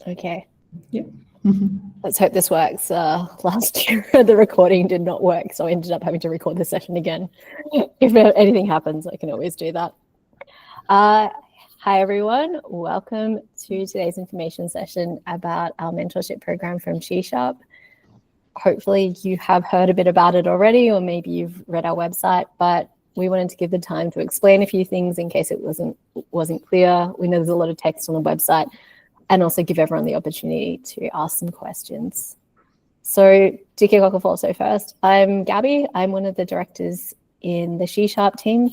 Okay. Yep. Let's hope this works. Last year the recording did not work, so I ended up having to record the session again. If anything happens, I can always do that. Hi everyone, welcome to today's information session about our mentorship program from SheSharp. Hopefully you have heard a bit about it already, or maybe you've read our website, but we wanted to give the time to explain a few things in case it wasn't clear. We know there's a lot of text on the website, and also give everyone the opportunity to ask some questions. So to kick off also first, I'm Gabby. I'm one of the directors in the SheSharp team.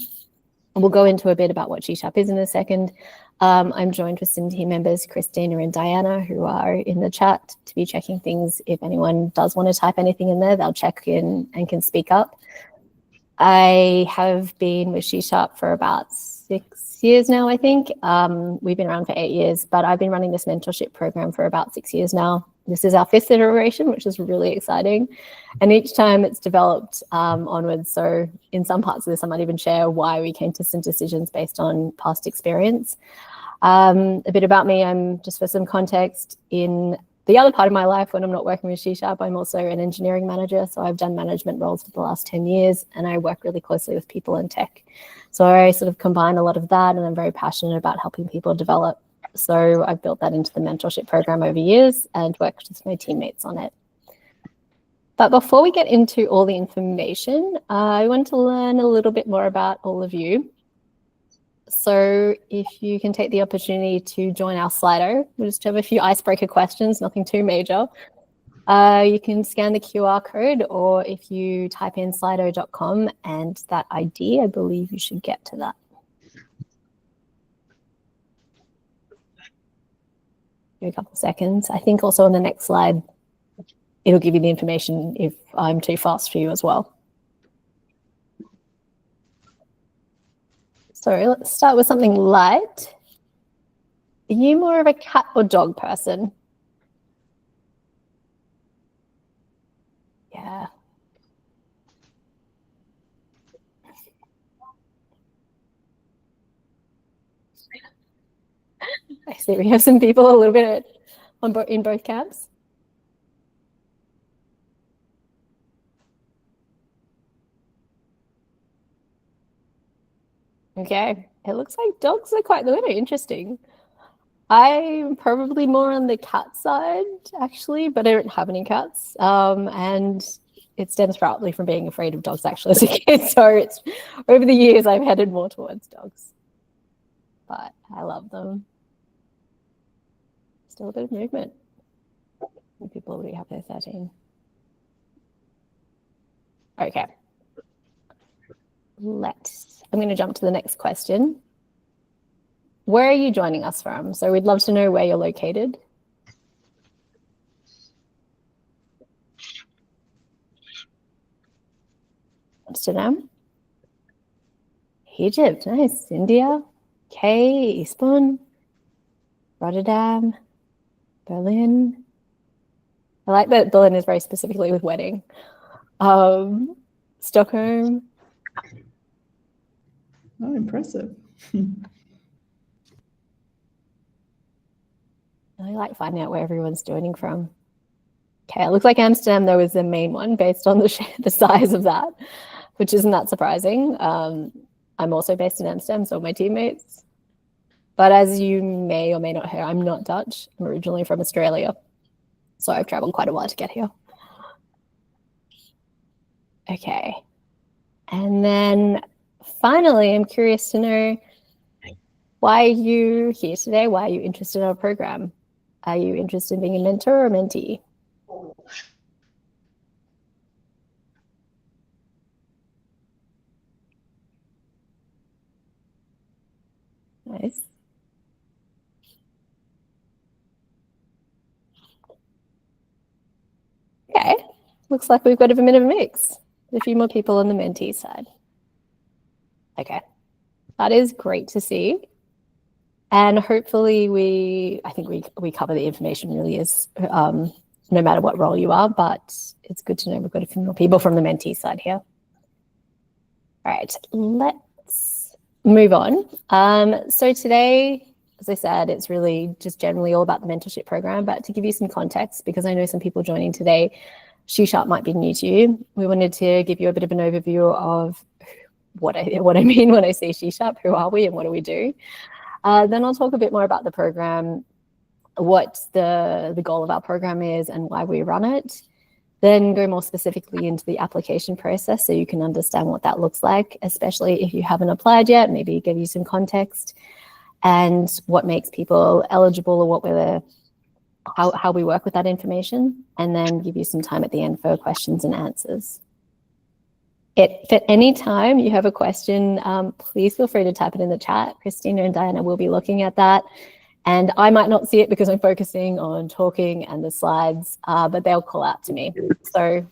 And we'll go into a bit about what SheSharp is in a second. I'm joined with some team members, Christina and Diana, who are in the chat to be checking things. If anyone does want to type anything in there, they'll check in and can speak up. I have been with SheSharp for about 6 years now, I think. We've been around for 8 years, but I've been running this mentorship program for about 6 years now. This is our 5th iteration, which is really exciting. And each time it's developed onwards. So in some parts of this, I might even share why we came to some decisions based on past experience. A bit about me, I'm just for some context, in the other part of my life when I'm not working with SheSharp, I'm also an engineering manager. So I've done management roles for the last 10 years and I work really closely with people in tech. So I sort of combine a lot of that, and I'm very passionate about helping people develop. So I've built that into the mentorship program over years and worked with my teammates on it. But before we get into all the information, I want to learn a little bit more about all of you. So if you can take the opportunity to join our Slido, we'll just have a few icebreaker questions, nothing too major. You can scan the QR code, or if you type in slido.com and that ID, I believe you should get to that. Give a couple of seconds. I think also on the next slide, it'll give you the information if I'm too fast for you as well. So let's start with something light. Are you more of a cat or dog person? Yeah. I see we have some people a little bit in both camps. Okay, it looks like dogs are quite the winner. Interesting. I'm probably more on the cat side, actually, but I don't have any cats. And it stems partly from being afraid of dogs, actually, as a kid. So it's over the years, I've headed more towards dogs. But I love them. Still a bit of movement. People already have their 13. Okay. I'm going to jump to the next question. Where are you joining us from? So we'd love to know where you're located. Amsterdam. Egypt, nice. India. Okay, Eastbourne. Rotterdam. Berlin. I like that Berlin is very specifically with wedding. Stockholm. Oh, impressive. I like finding out where everyone's joining from. Okay, it looks like Amsterdam, though, is the main one based on the size of that, which isn't that surprising. I'm also based in Amsterdam, so my teammates. But as you may or may not hear, I'm not Dutch. I'm originally from Australia. So I've traveled quite a while to get here. Okay. And then finally, I'm curious to know, why are you here today? Why are you interested in our program? Are you interested in being a mentor or mentee? Nice. Okay, looks like we've got a bit of a mix. A few more people on the mentee side. Okay, that is great to see. And hopefully I think we cover the information really is, no matter what role you are, but it's good to know we've got a few more people from the mentee side here. All right, let's move on. So today, as I said, it's really just generally all about the mentorship program. But to give you some context, because I know some people joining today, SheSharp might be new to you, we wanted to give you a bit of an overview of what I mean when I say SheSharp, who are we and what do we do. Then I'll talk a bit more about the program, what the goal of our program is and why we run it. Then go more specifically into the application process so you can understand what that looks like, especially if you haven't applied yet, maybe give you some context and what makes people eligible or how we work with that information, and then give you some time at the end for questions and answers. If at any time you have a question, please feel free to type it in the chat. Christina and Diana will be looking at that. And I might not see it because I'm focusing on talking and the slides, but they'll call out to me. So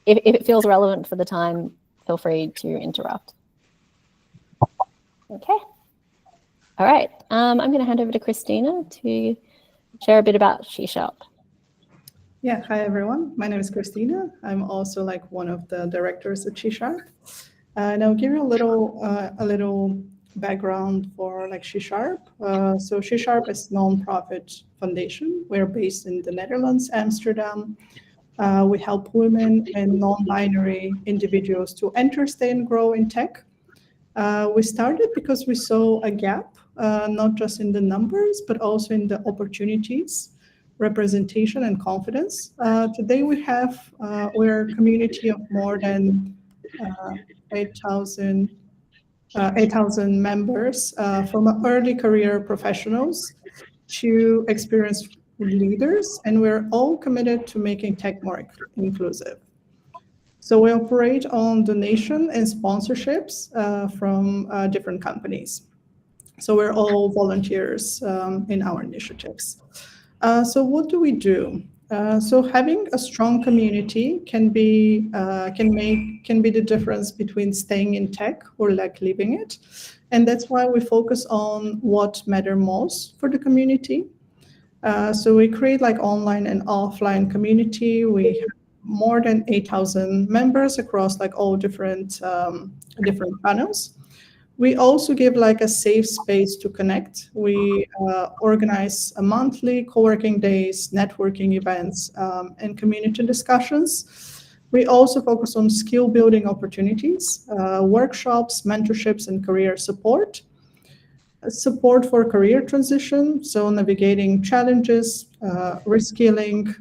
if it feels relevant for the time, feel free to interrupt. Okay. All right. I'm going to hand over to Christina to share a bit about SheSharp. Yeah, hi everyone. My name is Christina. I'm also like one of the directors at SheSharp. And I'll give you a little background for like SheSharp. So SheSharp is a non-profit foundation. We're based in the Netherlands, Amsterdam. We help women and non-binary individuals to enter, stay, and grow in tech. We started because we saw a gap, not just in the numbers, but also in the opportunities, representation, and confidence. Today we're a community of more than 8,000 members, from early career professionals to experienced leaders, and we're all committed to making tech more inclusive. So we operate on donation and sponsorships from different companies. So we're all volunteers in our initiatives. So what do we do? So having a strong community can be the difference between staying in tech or like leaving it, and that's why we focus on what matter most for the community. So we create like online and offline community. We have more than 8,000 members across like all different channels. We also give like a safe space to connect. We organize a monthly co-working days, networking events, and community discussions. We also focus on skill building opportunities, workshops, mentorships, and career support. Support for career transition, so navigating challenges, reskilling,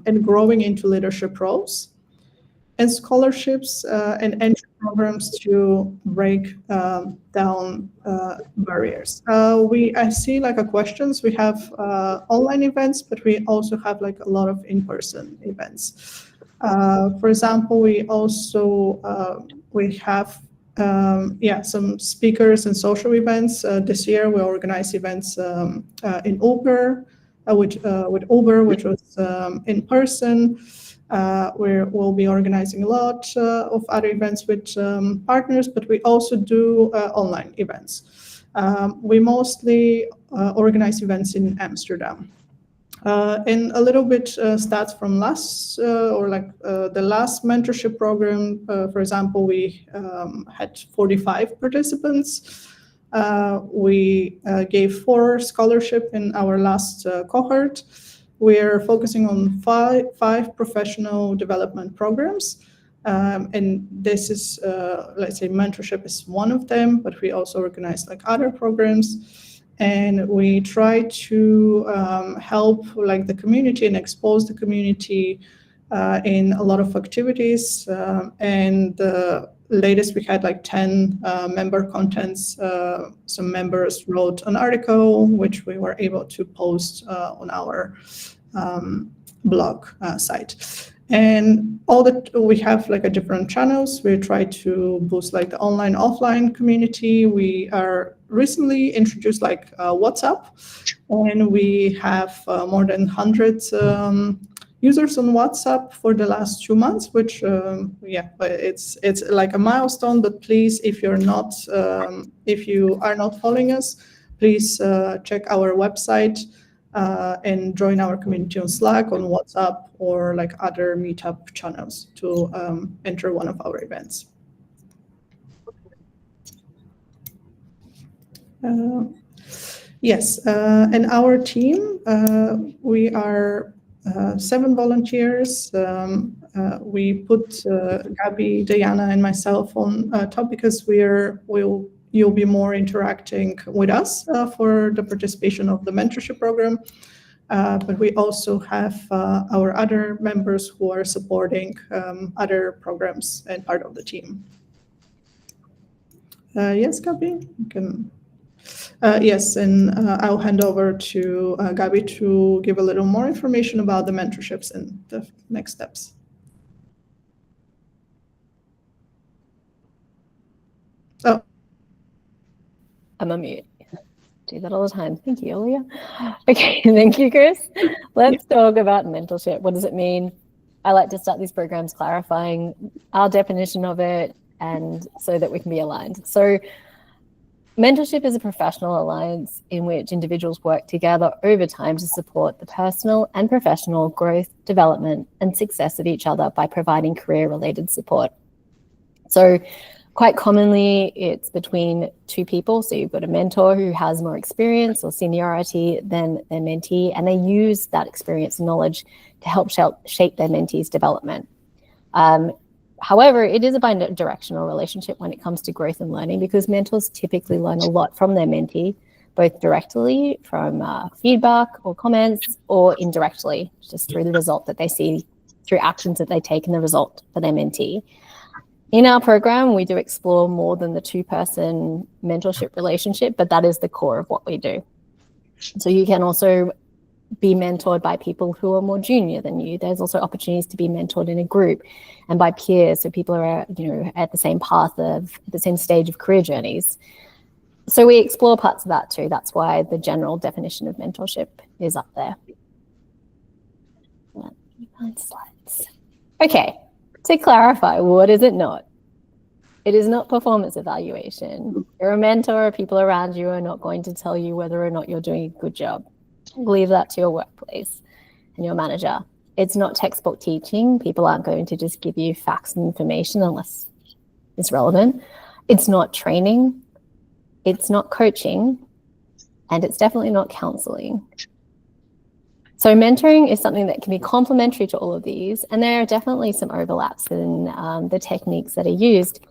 and growing into leadership roles. And scholarships and entry programs to break down barriers. I see like a questions. We have online events, but we also have like a lot of in-person events. For example, we also we have some speakers and social events. This year we organized events in Uber, with Uber, which was in person. We'll be organizing a lot of other events with partners, but we also do online events. We mostly organize events in Amsterdam. And a little bit stats from the last mentorship program. For example, we had 45 participants. We gave 4 scholarships in our last cohort. We're focusing on five professional development programs. And this is, let's say, mentorship is one of them, but we also organize like other programs. And we try to help like the community and expose the community in a lot of activities. And the latest we had like 10 member contents. Some members wrote an article, which we were able to post on our blog site. And all that we have like a different channels. We try to boost like the online offline community. We are recently introduced like WhatsApp, and we have more than 100 users on WhatsApp for the last 2 months, which it's like a milestone. But please, if you are not following us, please check our website and join our community on Slack, on WhatsApp, or like other meetup channels to enter one of our events. Yes, and our team, we are 7 volunteers. We put Gabby, Diana, and myself on top because you'll be more interacting with us for the participation of the mentorship program. But we also have our other members who are supporting other programs and part of the team. Yes, Gabby, you can. Yes, and I'll hand over to Gabby to give a little more information about the mentorships and the next steps. Oh, I'm on mute. Do that all the time. Thank you, Julia. Okay, thank you, Chris. Let's talk about mentorship. What does it mean? I like to start these programs clarifying our definition of it, and so that we can be aligned. So mentorship is a professional alliance in which individuals work together over time to support the personal and professional growth, development, and success of each other by providing career-related support. So quite commonly, it's between two people. So you've got a mentor who has more experience or seniority than their mentee, and they use that experience and knowledge to help shape their mentee's development. However, it is a bi-directional relationship when it comes to growth and learning, because mentors typically learn a lot from their mentee, both directly from feedback or comments, or indirectly, just through the result that they see, through actions that they take and the result for their mentee. In our program, we do explore more than the two-person mentorship relationship, but that is the core of what we do. So you can also be mentored by people who are more junior than you. There's also opportunities to be mentored in a group and by peers, so people are at the same path of the same stage of career journeys. So we explore parts of that too. That's why the general definition of mentorship is up there. Let me find slides. Okay, to clarify, what is it not? It is not performance evaluation. You're a mentor, people around you are not going to tell you whether or not you're doing a good job. Leave that to your workplace and your manager. It's not textbook teaching. People aren't going to just give you facts and information unless it's relevant. It's not training. It's not coaching. And it's definitely not counseling. So mentoring is something that can be complementary to all of these. And there are definitely some overlaps in the techniques that are used,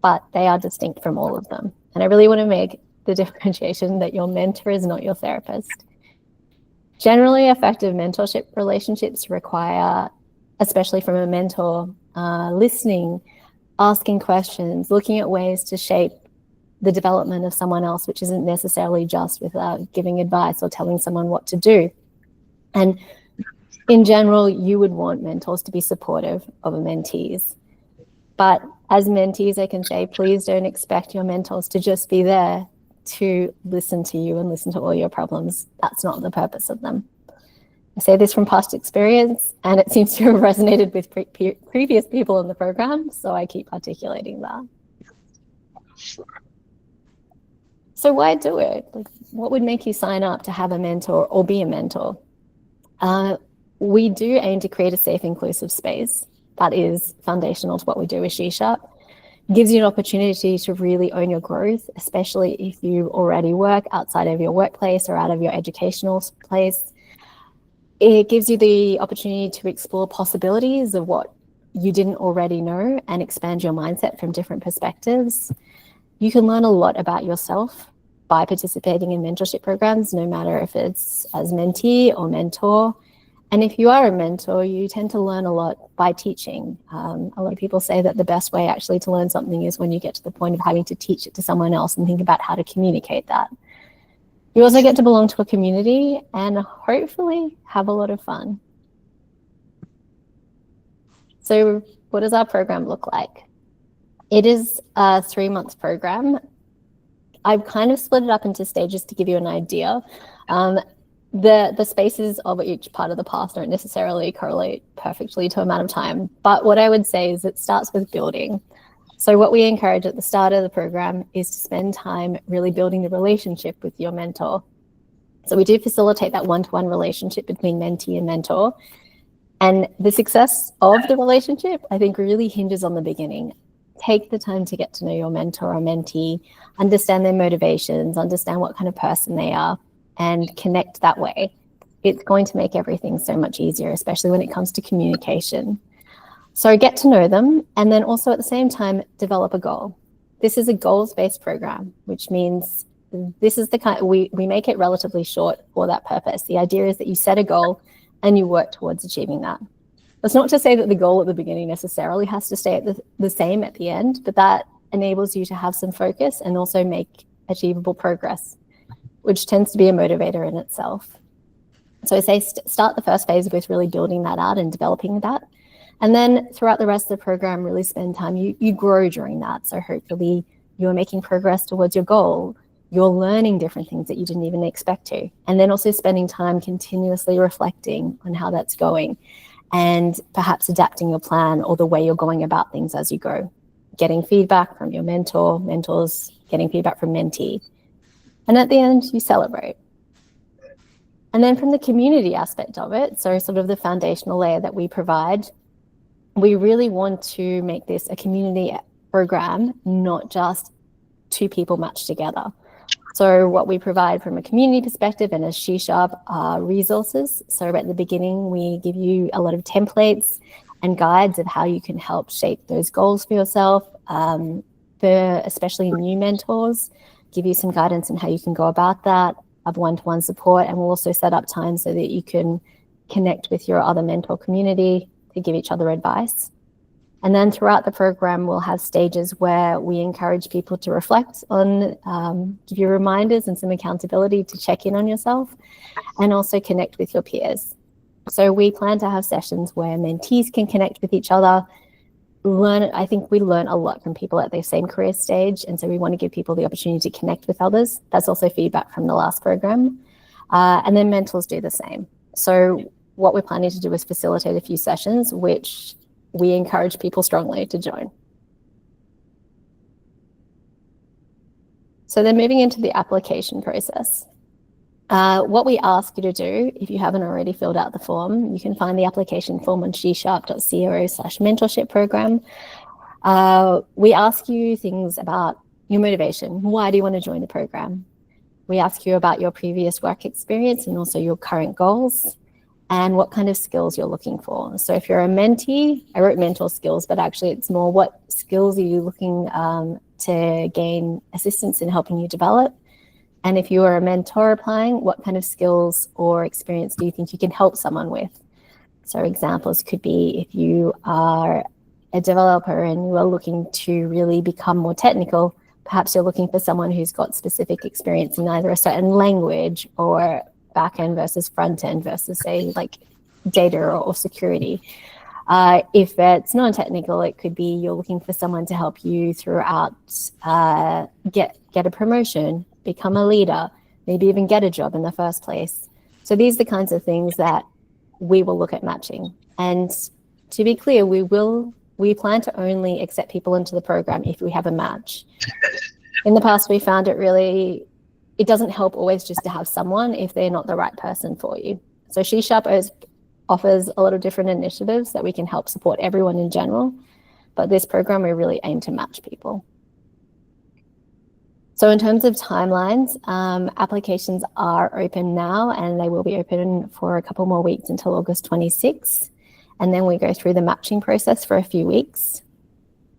but they are distinct from all of them. And I really want to make the differentiation that your mentor is not your therapist. Generally, effective mentorship relationships require, especially from a mentor, listening, asking questions, looking at ways to shape the development of someone else, which isn't necessarily just without giving advice or telling someone what to do. And in general, you would want mentors to be supportive of mentees. But as mentees, I can say, please don't expect your mentors to just be there to listen to you and listen to all your problems. That's not the purpose of them. I say this from past experience, and it seems to have resonated with previous people in the program, so I keep articulating that. So why do it? Like, what would make you sign up to have a mentor or be a mentor? We do aim to create a safe, inclusive space. That is foundational to what we do with SheSharp. Gives you an opportunity to really own your growth, especially if you already work outside of your workplace or out of your educational place. It gives you the opportunity to explore possibilities of what you didn't already know and expand your mindset from different perspectives. You can learn a lot about yourself by participating in mentorship programs, no matter if it's as mentee or mentor. And if you are a mentor, you tend to learn a lot by teaching. A lot of people say that the best way actually to learn something is when you get to the point of having to teach it to someone else and think about how to communicate that. You also get to belong to a community and hopefully have a lot of fun. So what does our program look like? It is a 3-month program. I've kind of split it up into stages to give you an idea. The spaces of each part of the path don't necessarily correlate perfectly to amount of time, but what I would say is it starts with building. So what we encourage at the start of the program is to spend time really building the relationship with your mentor. So we do facilitate that one-to-one relationship between mentee and mentor. And the success of the relationship, I think, really hinges on the beginning. take the time to get to know your mentor or mentee, understand their motivations, understand what kind of person they are, and connect that way. It's going to make everything so much easier, especially when it comes to communication. So get to know them, and then also at the same time, develop a goal. This is a goals-based program, which means this is the kind, we make it relatively short for that purpose. The idea is that you set a goal and you work towards achieving that. That's not to say that the goal at the beginning necessarily has to stay at the same at the end, but that enables you to have some focus and also make achievable progress, which tends to be a motivator in itself. So I say start the first phase with really building that out and developing that. And then throughout the rest of the program, really spend time, you grow during that. So hopefully you're making progress towards your goal. You're learning different things that you didn't even expect to. And then also spending time continuously reflecting on how that's going and perhaps adapting your plan or the way you're going about things as you go. Getting feedback from your mentors, getting feedback from mentee. And at the end, you celebrate. And then from the community aspect of it, so sort of the foundational layer that we provide, we really want to make this a community program, not just two people matched together. So what we provide from a community perspective and as SheSharp are resources. So at the beginning, we give you a lot of templates and guides of how you can help shape those goals for yourself. For especially new mentors, give you some guidance on how you can go about that, have one-to-one support, and we'll also set up time so that you can connect with your other mentor community to give each other advice. And then throughout the program, we'll have stages where we encourage people to reflect on, give you reminders and some accountability to check in on yourself and also connect with your peers. So we plan to have sessions where mentees can connect with each other, I think we learn a lot from people at their same career stage. And so we want to give people the opportunity to connect with others. That's also feedback from the last program. And then mentors do the same. So what we're planning to do is facilitate a few sessions, which we encourage people strongly to join. So then moving into the application process. What we ask you to do, if you haven't already filled out the form, you can find the application form on shesharp.co/mentorship program. We ask you things about your motivation. Why do you want to join the program? We ask you about your previous work experience and also your current goals and what kind of skills you're looking for. So if you're a mentee, I wrote mentor skills, but actually it's more what skills are you looking to gain assistance in helping you develop? And if you are a mentor applying, what kind of skills or experience do you think you can help someone with? So examples could be if you are a developer and you are looking to really become more technical, perhaps you're looking for someone who's got specific experience in either a certain language or back-end versus front-end versus say like data or security. If it's non-technical, it could be you're looking for someone to help you throughout, get a promotion, become a leader, maybe even get a job in the first place. So these are the kinds of things that we will look at matching. And to be clear, we plan to only accept people into the program if we have a match. In the past, we found it doesn't help always just to have someone if they're not the right person for you. So SheSharp offers a lot of different initiatives that we can help support everyone in general, but this program, we really aim to match people. So in terms of timelines, applications are open now and they will be open for a couple more weeks until August 26th. And then we go through the matching process for a few weeks.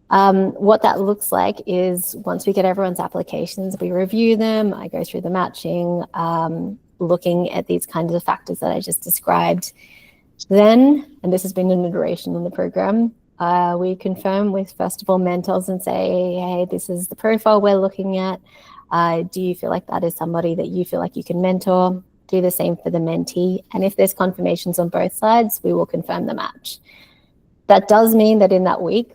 What that looks like is once we get everyone's applications, we review them, I go through the matching, looking at these kinds of factors that I just described. Then, and this has been an iteration in the program, we confirm with, first of all, mentors and say, hey, this is the profile we're looking at. Do you feel like that is somebody that you feel like you can mentor? Do the same for the mentee. And if there's confirmations on both sides, we will confirm the match. That does mean that in that week,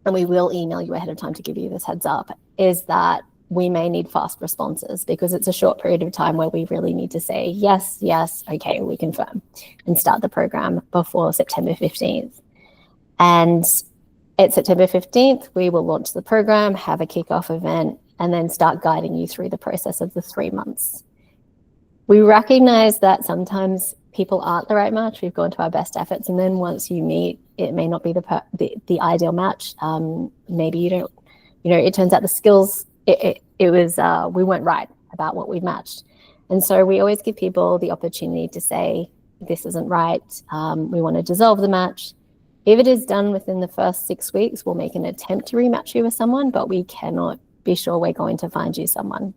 and we will email you ahead of time to give you this heads up, is that we may need fast responses because it's a short period of time where we really need to say, yes, yes, okay, we confirm, and start the program before September 15th. And at September 15th, we will launch the program, have a kickoff event, and then start guiding you through the process of the 3 months. We recognize that sometimes people aren't the right match. We've gone to our best efforts. And then once you meet, it may not be the ideal match. Maybe you don't, it turns out the skills, we weren't right about what we've matched. And so we always give people the opportunity to say, this isn't right. We want to dissolve the match. If it is done within the first 6 weeks, we'll make an attempt to rematch you with someone, but we cannot be sure we're going to find you someone.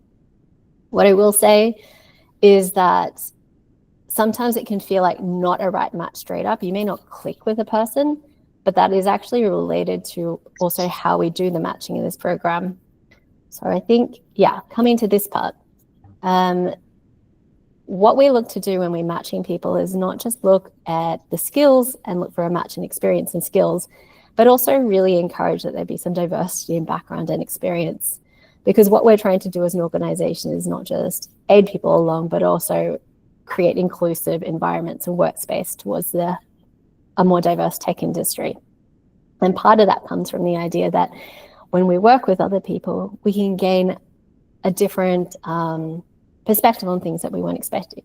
What I will say is that sometimes it can feel like not a right match straight up. You may not click with a person, but that is actually related to also how we do the matching in this program. So I think, coming to this part, what we look to do when we're matching people is not just look at the skills and look for a match in experience and skills, but also really encourage that there be some diversity in background and experience. Because what we're trying to do as an organization is not just aid people along, but also create inclusive environments and workspace towards a more diverse tech industry. And part of that comes from the idea that when we work with other people, we can gain a different perspective on things that we weren't expecting.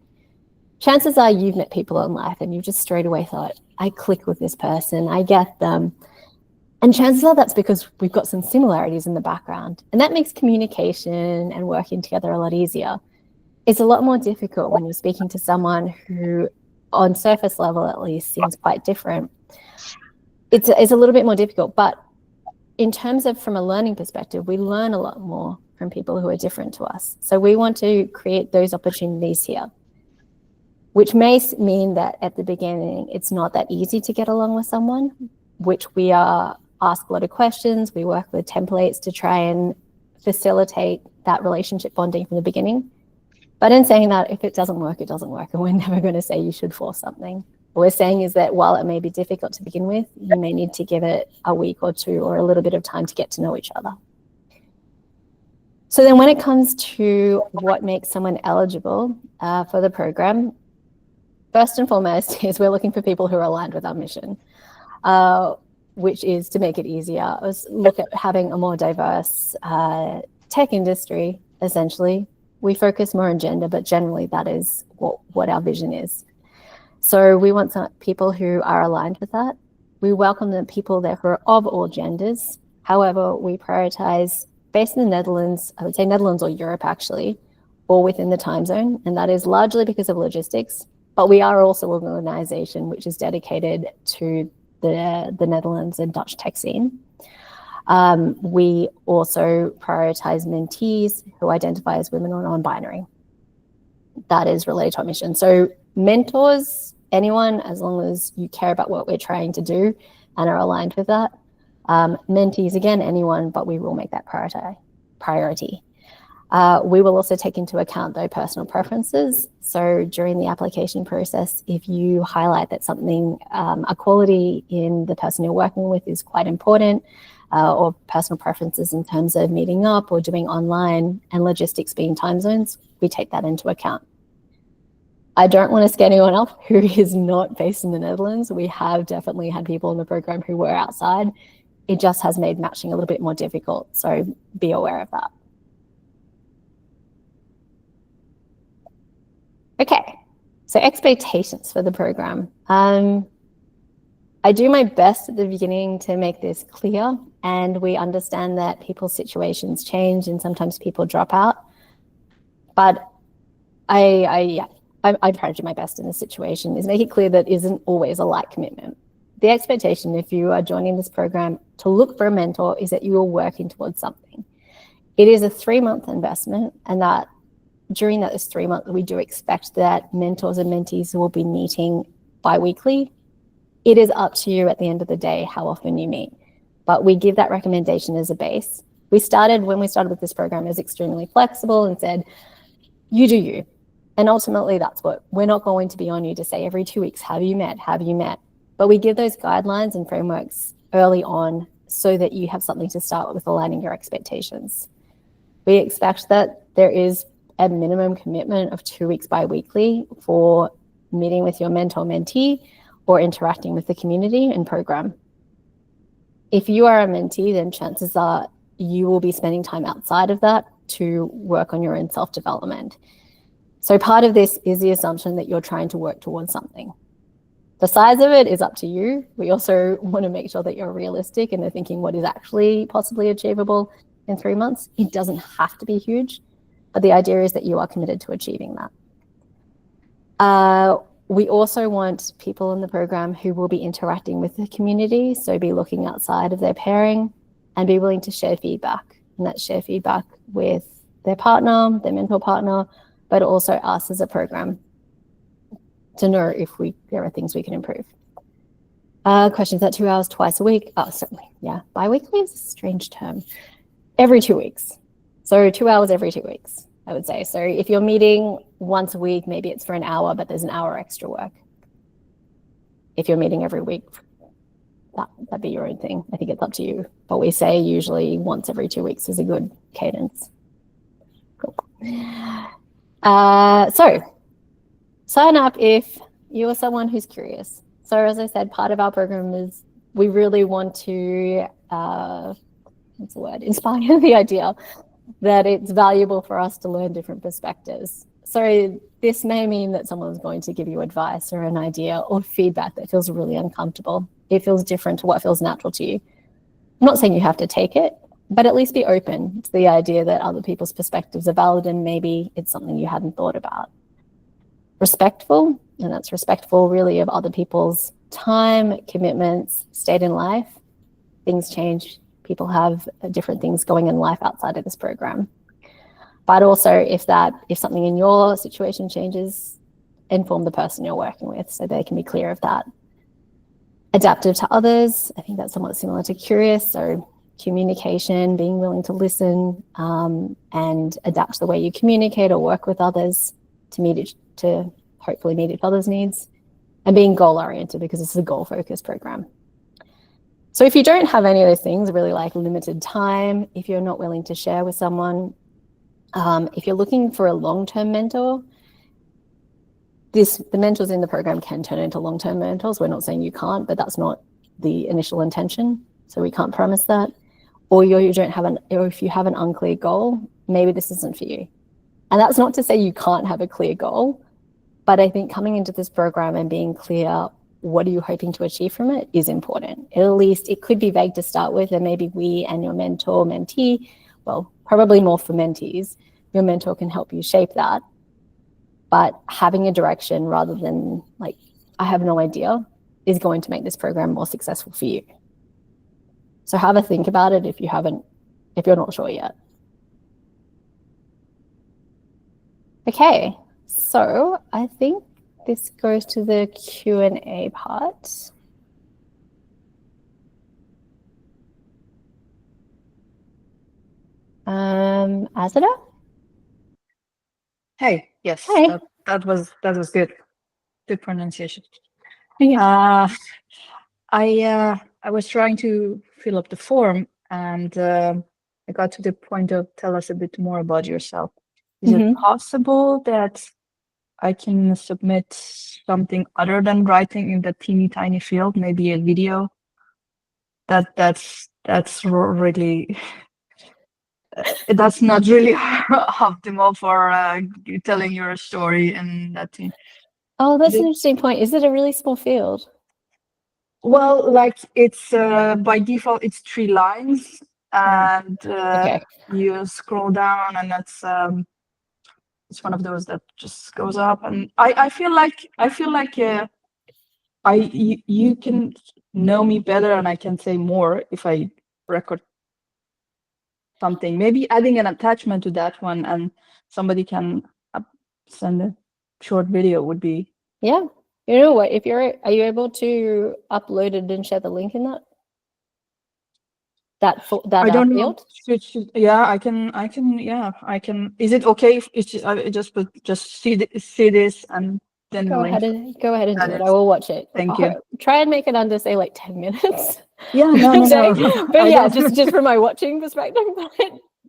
Chances are you've met people in life and you've just straight away thought, I click with this person, I get them. And chances are that's because we've got some similarities in the background. And that makes communication and working together a lot easier. It's a lot more difficult when you're speaking to someone who, on surface level at least, seems quite different. It's a little bit more difficult, but in terms of from a learning perspective, we learn a lot more from people who are different to us. So we want to create those opportunities here, which may mean that at the beginning, it's not that easy to get along with someone, which we ask a lot of questions. We work with templates to try and facilitate that relationship bonding from the beginning. But in saying that, if it doesn't work, it doesn't work. And we're never going to say you should force something. What we're saying is that while it may be difficult to begin with, you may need to give it a week or two or a little bit of time to get to know each other. So then when it comes to what makes someone eligible for the program, first and foremost is we're looking for people who are aligned with our mission, which is to make it easier. Look at having a more diverse tech industry, essentially. We focus more on gender, but generally that is what our vision is. So we want some people who are aligned with that. We welcome the people there who are of all genders. However, we prioritize based in the Netherlands, I would say Netherlands or Europe actually, or within the time zone. And that is largely because of logistics. But we are also an organization which is dedicated to the Netherlands and Dutch tech scene. We also prioritize mentees who identify as women or non-binary. That is related to our mission. So mentors, anyone, as long as you care about what we're trying to do and are aligned with that. Mentees, again, anyone, but we will make that priority. We will also take into account their personal preferences. So during the application process, if you highlight that something, a quality in the person you're working with is quite important, or personal preferences in terms of meeting up or doing online and logistics being time zones, we take that into account. I don't want to scare anyone off who is not based in the Netherlands. We have definitely had people in the program who were outside. It just has made matching a little bit more difficult. So be aware of that. Okay, so expectations for the program. I do my best at the beginning to make this clear, and we understand that people's situations change and sometimes people drop out. But I try to do my best in this situation is make it clear that isn't always a light commitment. The expectation, if you are joining this program to look for a mentor, is that you are working towards something. It is a 3-month investment, and that during those 3 months, we do expect that mentors and mentees will be meeting bi-weekly. It is up to you at the end of the day how often you meet, but we give that recommendation as a base. When we started with this program, is extremely flexible and said, you do you. And ultimately, that's what we're not going to be on you to say every 2 weeks, have you met? But we give those guidelines and frameworks early on so that you have something to start with aligning your expectations. We expect that there is a minimum commitment of 2 weeks bi-weekly for meeting with your mentor-mentee or interacting with the community and program. If you are a mentee, then chances are you will be spending time outside of that to work on your own self-development. So part of this is the assumption that you're trying to work towards something. The size of it is up to you. We also want to make sure that you're realistic and they're thinking what is actually possibly achievable in 3 months. It doesn't have to be huge, but the idea is that you are committed to achieving that. We also want people in the program who will be interacting with the community, so be looking outside of their pairing and be willing to share feedback. And that's share feedback with their partner, their mentor partner, but also us as a program to know if there are things we can improve. Questions at 2 hours twice a week. Oh, certainly, yeah. Bi-weekly is a strange term. Every 2 weeks. So 2 hours every 2 weeks, I would say. So if you're meeting once a week, maybe it's for an hour, but there's an hour extra work. If you're meeting every week, that'd be your own thing. I think it's up to you. But we say usually once every 2 weeks is a good cadence. Cool. So sign up if you are someone who's curious. So as I said, part of our program is we really want to, inspire the idea that it's valuable for us to learn different perspectives. So this may mean that someone's going to give you advice or an idea or feedback that feels really uncomfortable. It feels different to what feels natural to you. I'm not saying you have to take it, but at least be open to the idea that other people's perspectives are valid and maybe it's something you hadn't thought about. Respectful, and that's respectful really of other people's time, commitments, state in life. Things change. People have different things going in life outside of this program. But also if something in your situation changes, inform the person you're working with so they can be clear of that. Adaptive to others, I think that's somewhat similar to curious. So communication, being willing to listen and adapt the way you communicate or work with others to hopefully meet each other's needs, and being goal-oriented because this is a goal-focused program. So if you don't have any of those things, really like limited time, if you're not willing to share with someone, if you're looking for a long-term mentor, the mentors in the program can turn into long-term mentors. We're not saying you can't, but that's not the initial intention. So we can't promise that. Or if you have an unclear goal, maybe this isn't for you. And that's not to say you can't have a clear goal, but I think coming into this program and being clear, what are you hoping to achieve from it is important. At least it could be vague to start with, and maybe we and your mentor, mentee, well, probably more for mentees, your mentor can help you shape that. But having a direction rather than like, I have no idea, is going to make this program more successful for you. So have a think about it if you're not sure yet. Okay, so I think this goes to the Q&A part. Azada? Hey, yes, Hey. that was good. Good pronunciation. Yeah. I was trying to fill up the form, and I got to the point of tell us a bit more about yourself. Is it possible that I can submit something other than writing in that teeny tiny field, maybe a video? That's really that's not really optimal for telling your story in that team. Oh, that's an interesting point. Is it a really small field? Well, like it's by default it's 3 lines, and Okay. you scroll down, and that's it's one of those that just goes up. And I feel like you can know me better, and I can say more if I record something. Maybe adding an attachment to that one, and somebody can send a short video would be. Yeah. You know what? Are you able to upload it and share the link in that? That I don't field? know. Yeah, I can. Yeah, I can. Is it okay if it's just see this and then Go ahead and do it. I will watch it. Thank you. Try and make it under, say, like 10 minutes. Yeah, no. But yeah, just from my watching perspective.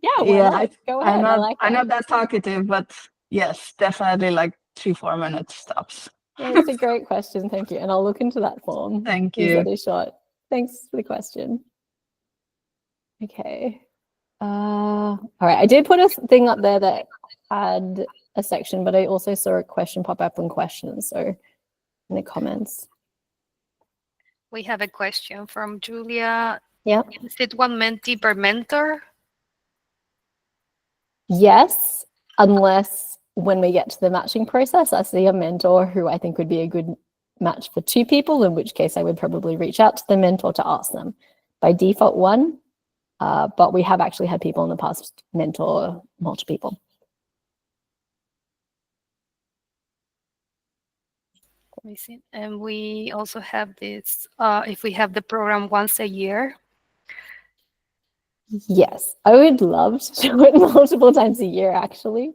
Yeah, why not? Go ahead. I'm not that talkative, but yes, definitely like 3-4 minutes tops. Yeah, it's a great question. Thank you. And I'll look into that form. Thank you. That is short. Thanks for the question. Okay. All right. I did put a thing up there that had a section, but I also saw a question pop up in questions. So in the comments. We have a question from Julia. Yeah. Is it one mentee per mentor? Yes, unless when we get to the matching process, I see a mentor who I think would be a good match for 2 people, in which case I would probably reach out to the mentor to ask them. By default, 1, but we have actually had people in the past mentor multiple people. Let me see. And we also have this, if we have the program once a year. Yes, I would love to do it multiple times a year, actually.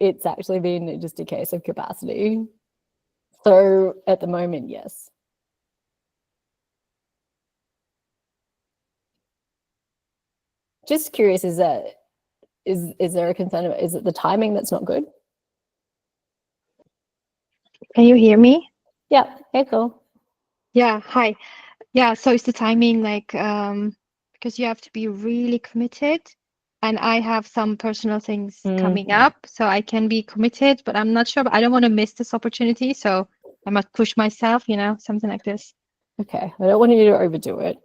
It's actually been just a case of capacity. So at the moment, yes. Just curious, is there a concern? Is it the timing that's not good? Can you hear me? Yeah, okay, cool. Yeah, hi. Yeah, so it's the timing, like, because you have to be really committed, and I have some personal things coming up, so I can be committed, but I'm not sure, but I don't want to miss this opportunity, so I must push myself, something like this. Okay, I don't want you to overdo it.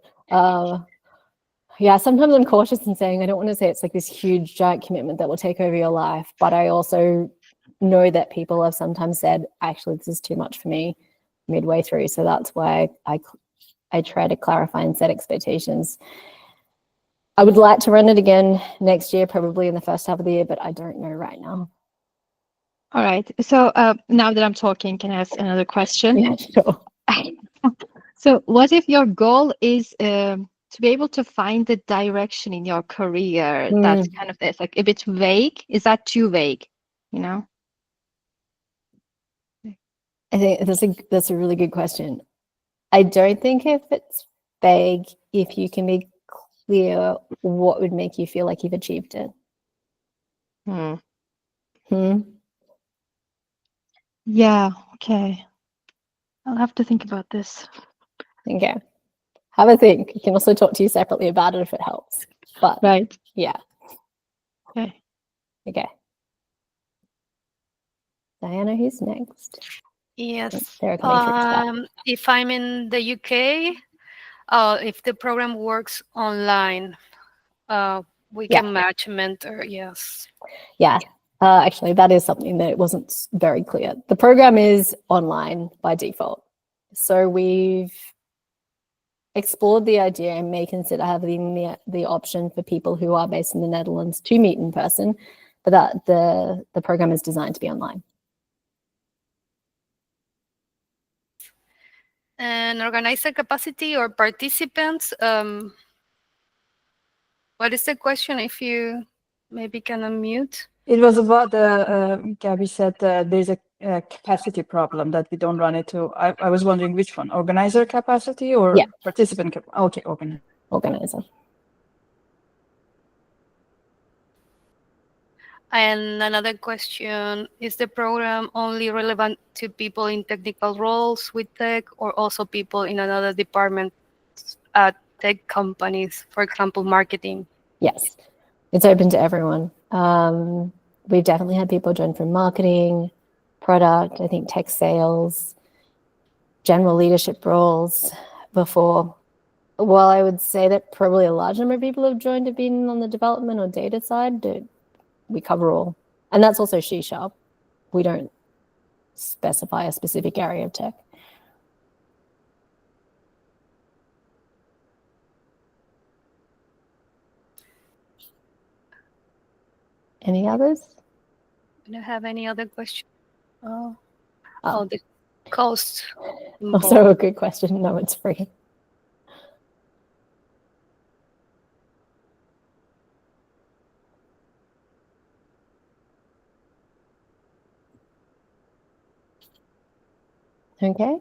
Yeah, sometimes I'm cautious in saying, I don't want to say it's like this huge giant commitment that will take over your life, but I also know that people have sometimes said, actually, this is too much for me midway through. So that's why I try to clarify and set expectations. I would like to run it again next year, probably in the first half of the year, but I don't know right now. All right. So now that I'm talking, can I ask another question? Yeah, sure. So what if your goal is to be able to find the direction in your career? That's kind of it's like a bit vague. Is that too vague? I think that's a really good question. I don't think if it's vague, if you can be clear what would make you feel like you've achieved it. Yeah, okay. I'll have to think about this. Okay. Have a think. You can also talk to you separately about it if it helps. But right. Yeah. Okay. Okay. Diana, who's next? Yes. They're coming through chat. If I'm in the UK, if the program works online, we can match a mentor. Yes. Yeah. Actually, that is something that wasn't very clear. The program is online by default. So we've explored the idea and may consider having the option for people who are based in the Netherlands to meet in person, but that the program is designed to be online. And organizer capacity or participants. What is the question? If you maybe can unmute. It was about Gabby said there's a capacity problem that we don't run into. I was wondering which one, organizer capacity or participant capacity? Okay, organizer. And another question, is the program only relevant to people in technical roles with tech or also people in another department at tech companies, for example, marketing? Yes, it's open to everyone. We've definitely had people join from marketing, product, I think tech sales, general leadership roles before. Well, I would say that probably a large number of people have joined have been on the development or data side. We cover all. And that's also SheSharp. We don't specify a specific area of tech. Any others? Do you have any other questions? The cost. Also a good question. No, it's free. Okay.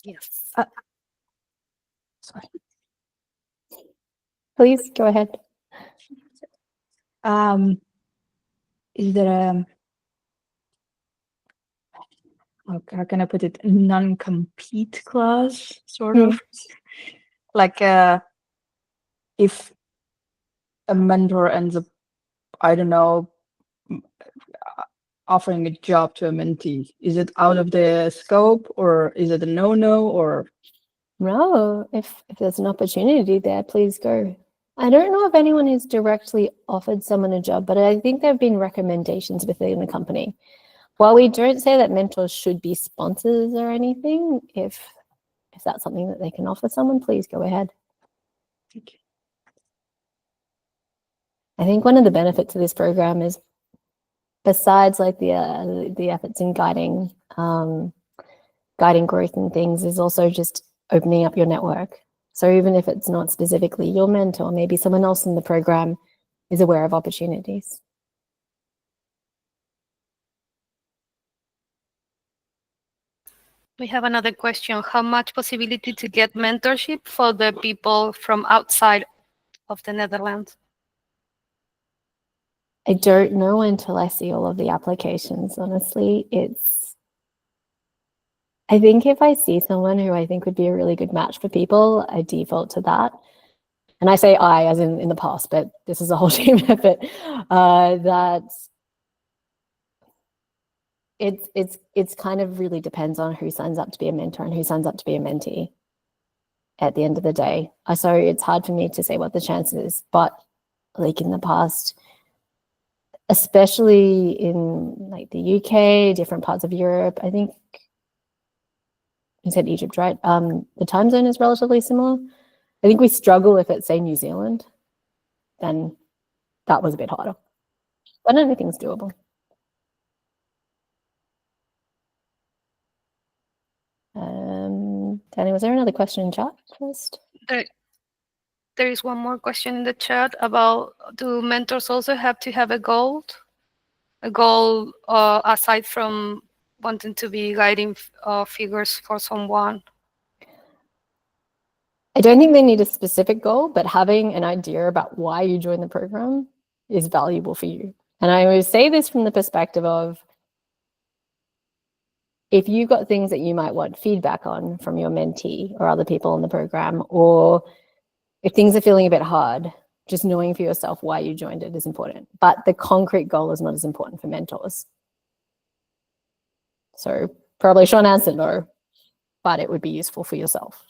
Yes. Sorry. Please go ahead. Is there how can I put it, non-compete clause, sort of? Like if a mentor ends up, I don't know, offering a job to a mentee? Is it out of the scope, or is it a no-no, or? No, if there's an opportunity there, please go. I don't know if anyone has directly offered someone a job, but I think there have been recommendations within the company. While we don't say that mentors should be sponsors or anything, if that's something that they can offer someone, please go ahead. Okay. I think one of the benefits of this program is, besides like the efforts in guiding growth and things, is also just opening up your network. So even if it's not specifically your mentor, maybe someone else in the program is aware of opportunities. We have another question. How much possibility to get mentorship for the people from outside of the Netherlands? I don't know until I see all of the applications, honestly. I think if I see someone who I think would be a really good match for people, I default to that. And I say I as in the past, but this is a whole team effort. That it's kind of really depends on who signs up to be a mentor and who signs up to be a mentee at the end of the day. So it's hard for me to say what the chance is, but like in the past, especially in like the UK, different parts of Europe, I think you said Egypt, right? The time zone is relatively similar. I think we struggle if it's, say, New Zealand, then that was a bit harder. But anything's doable. Danny, was there another question in chat first? There is one more question in the chat about, do mentors also have to have a goal? A goal aside from wanting to be guiding figures for someone? I don't think they need a specific goal, but having an idea about why you join the program is valuable for you. And I always say this from the perspective of, if you've got things that you might want feedback on from your mentee or other people in the program, or if things are feeling a bit hard, just knowing for yourself why you joined it is important. But the concrete goal is not as important for mentors. So probably short answer, no, but it would be useful for yourself.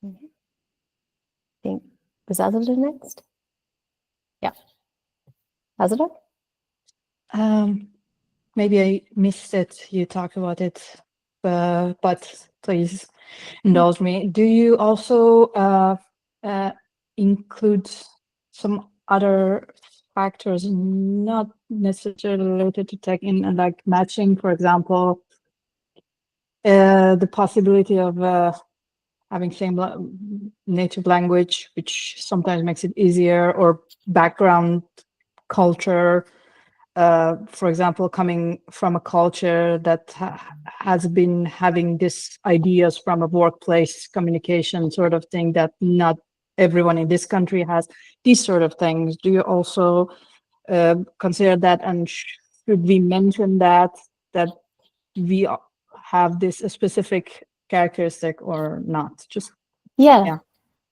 I think, was Azadeh next? Yeah. Azadeh? Maybe I missed it. You talked about it, but please indulge me. Do you also include some other factors not necessarily related to tech in like matching, for example, the possibility of having same native language, which sometimes makes it easier, or background, culture, for example, coming from a culture that has been having these ideas from a workplace communication sort of thing that not everyone in this country has, these sort of things. Do you also consider that, and should we mention that we have this specific characteristic or not? Just Yeah,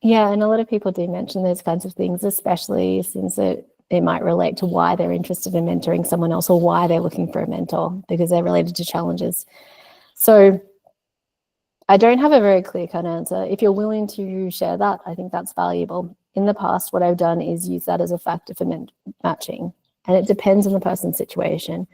and a lot of people do mention those kinds of things, especially since it might relate to why they're interested in mentoring someone else or why they're looking for a mentor, because they're related to challenges. So I don't have a very clear-cut answer. If you're willing to share that, I think that's valuable. In the past, what I've done is use that as a factor for matching, and it depends on the person's situation.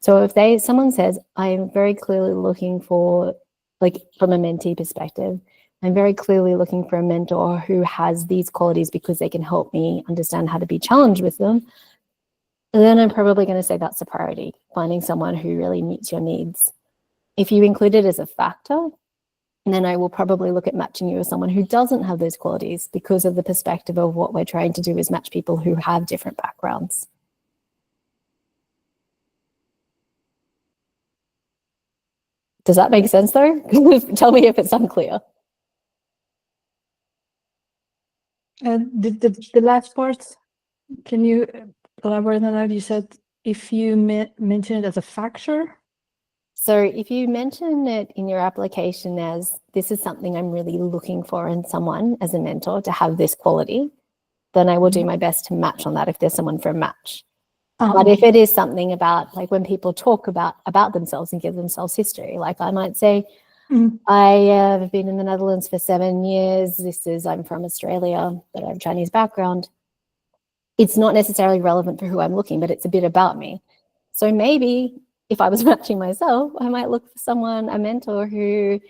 So if someone says, I'm very clearly looking for, like from a mentee perspective, I'm very clearly looking for a mentor who has these qualities because they can help me understand how to be challenged with them, then I'm probably going to say that's a priority, finding someone who really meets your needs. If you include it as a factor, then I will probably look at matching you with someone who doesn't have those qualities, because of the perspective of what we're trying to do is match people who have different backgrounds. Does that make sense though? Tell me if it's unclear. The last part, can you elaborate on that? You said if you mention it as a factor. So if you mention it in your application as, this is something I'm really looking for in someone as a mentor, to have this quality, then I will do my best to match on that if there's someone for a match. Oh, But if it is something about, like when people talk about themselves and give themselves history, like I might say, I have been in the Netherlands for 7 years. I'm from Australia, but I have a Chinese background. It's not necessarily relevant for who I'm looking, but it's a bit about me. So maybe if I was matching myself, I might look for a mentor who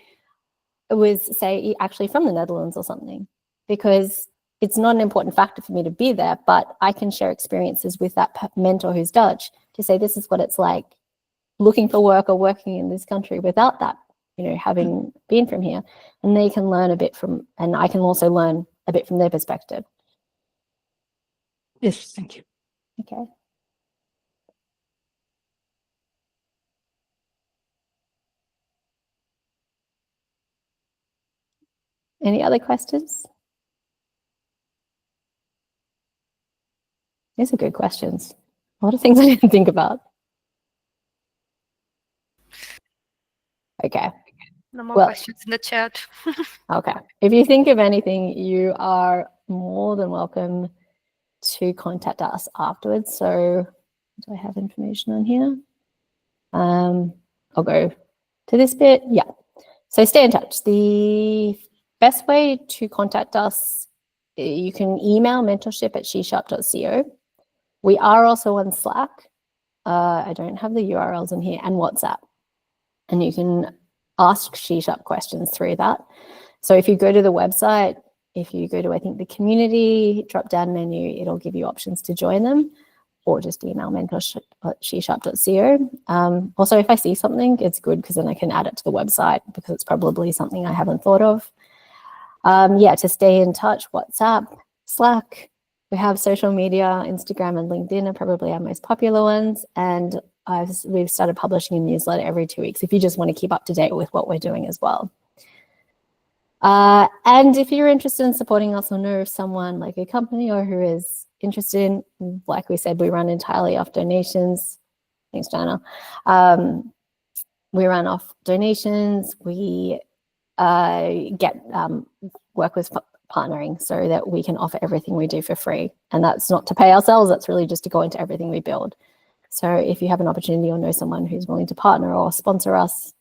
was, say, actually from the Netherlands or something, because it's not an important factor for me to be there, but I can share experiences with that mentor who's Dutch to say, this is what it's like looking for work or working in this country without that, having been from here. And they can learn a bit from, and I can also learn a bit from their perspective. yes, thank you. Okay. Any other questions? These are good questions. A lot of things I didn't think about. Okay. No more questions in the chat. Okay. If you think of anything, you are more than welcome to contact us afterwards. So do I have information on here? I'll go to this bit. Yeah. So stay in touch. The best way to contact us, you can email mentorship@SheSharp.co. We are also on Slack. I don't have the URLs in here, and WhatsApp. And you can ask SheSharp questions through that. So if you go to the website, if you go to, I think, the community drop-down menu, it'll give you options to join them, or just email mentorship@shesharp.co. Also, if I see something, it's good because then I can add it to the website because it's probably something I haven't thought of. Yeah, to stay in touch, WhatsApp, Slack. We have social media, Instagram and LinkedIn are probably our most popular ones. And we've started publishing a newsletter every 2 weeks if you just want to keep up to date with what we're doing as well. And if you're interested in supporting us or know of someone like a company or who is interested in, like we said, we run entirely off donations. Thanks, Diana. We run off donations. We work with partnering so that we can offer everything we do for free. And that's not to pay ourselves, that's really just to go into everything we build. So if you have an opportunity or know someone who's willing to partner or sponsor us,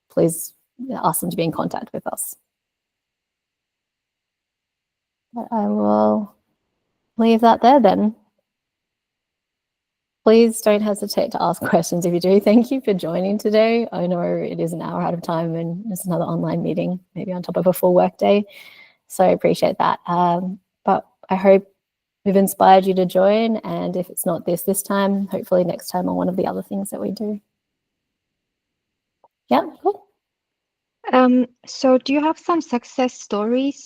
please ask them to be in contact with us. But I will leave that there then. Please don't hesitate to ask questions if you do. Thank you for joining today. I know it is an hour out of time and it's another online meeting, maybe on top of a full work day. So I appreciate that. But I hope we've inspired you to join. And if it's not this time, hopefully next time on one of the other things that we do. Yeah, cool. So do you have some success stories?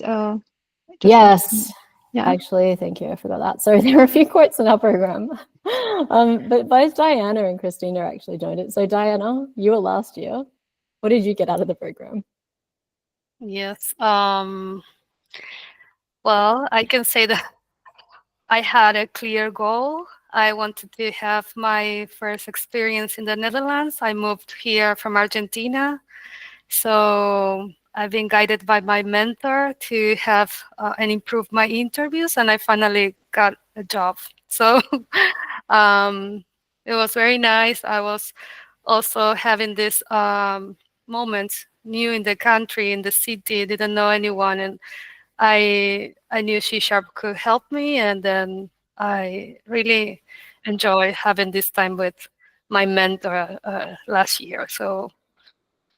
Yes. Yeah. Actually, thank you. I forgot that. So there are a few quotes in our program, but both Diana and Christina actually joined it. So Diana, you were last year. What did you get out of the program? Yes. Well, I can say that I had a clear goal. I wanted to have my first experience in the Netherlands. I moved here from Argentina. So I've been guided by my mentor to have and improve my interviews, and I finally got a job. So it was very nice. I was also having this moment, new in the country, in the city, didn't know anyone, and I knew SheSharp could help me, and then I really enjoy having this time with my mentor last year. So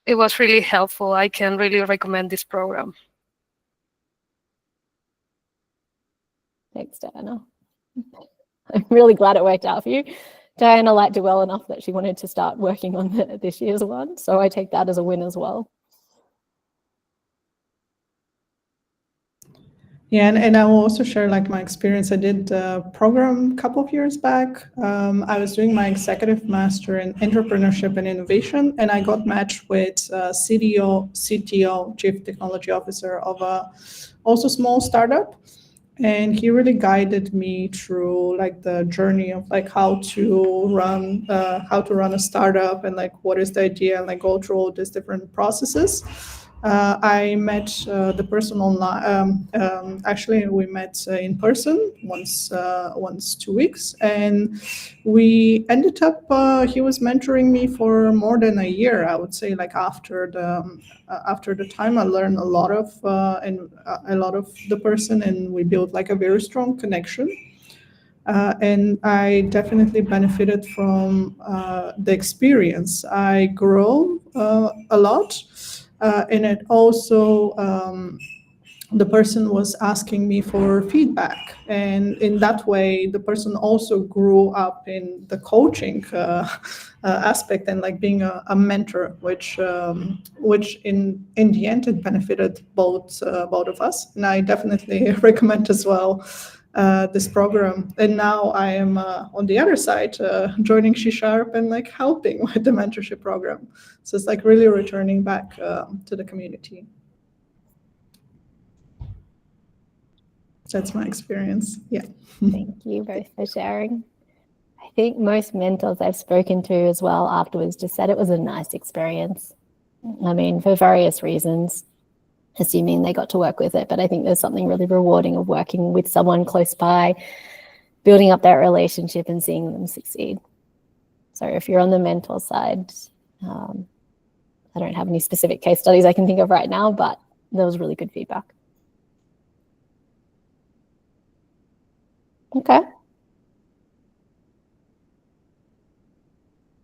it was really helpful. I can really recommend this program. Thanks, Diana. I'm really glad it worked out for you. Diana liked it well enough that she wanted to start working on this year's one. So I take that as a win as well. Yeah, and I will also share like my experience. I did a program a couple of years back. I was doing my executive master in entrepreneurship and innovation, and I got matched with CTO, Chief Technology Officer of a also small startup. And he really guided me through like the journey of like how to run a startup and like what is the idea and like go through all these different processes. I met the person online. Actually, we met in person once 2 weeks, and we ended up. He was mentoring me for more than a year. I would say, like after the time, I learned a lot of the person, and we built like a very strong connection. And I definitely benefited from the experience. I grow a lot, and it also the person was asking me for feedback, and in that way, the person also grew up in the coaching aspect and like being a mentor, which in the end it benefited both of us. And I definitely recommend as well this program. And now I am on the other side, joining SheSharp and like helping with the mentorship program. So it's like really returning back to the community. That's my experience. Yeah. Thank you both for sharing. I think most mentors I've spoken to as well afterwards just said it was a nice experience. I mean, for various reasons, assuming they got to work with it. But I think there's something really rewarding of working with someone close by, building up that relationship and seeing them succeed. So if you're on the mentor side, I don't have any specific case studies I can think of right now, but there was really good feedback. Okay.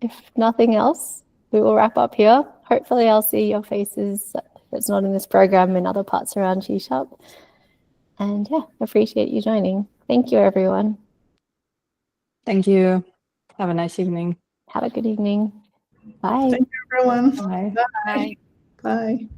If nothing else, we will wrap up here. Hopefully I'll see your faces, if it's not in this program, in other parts around SheSharp. And yeah, appreciate you joining. Thank you, everyone. Thank you. Have a nice evening. Have a good evening. Bye. Thank you, everyone. Bye. Bye. Bye.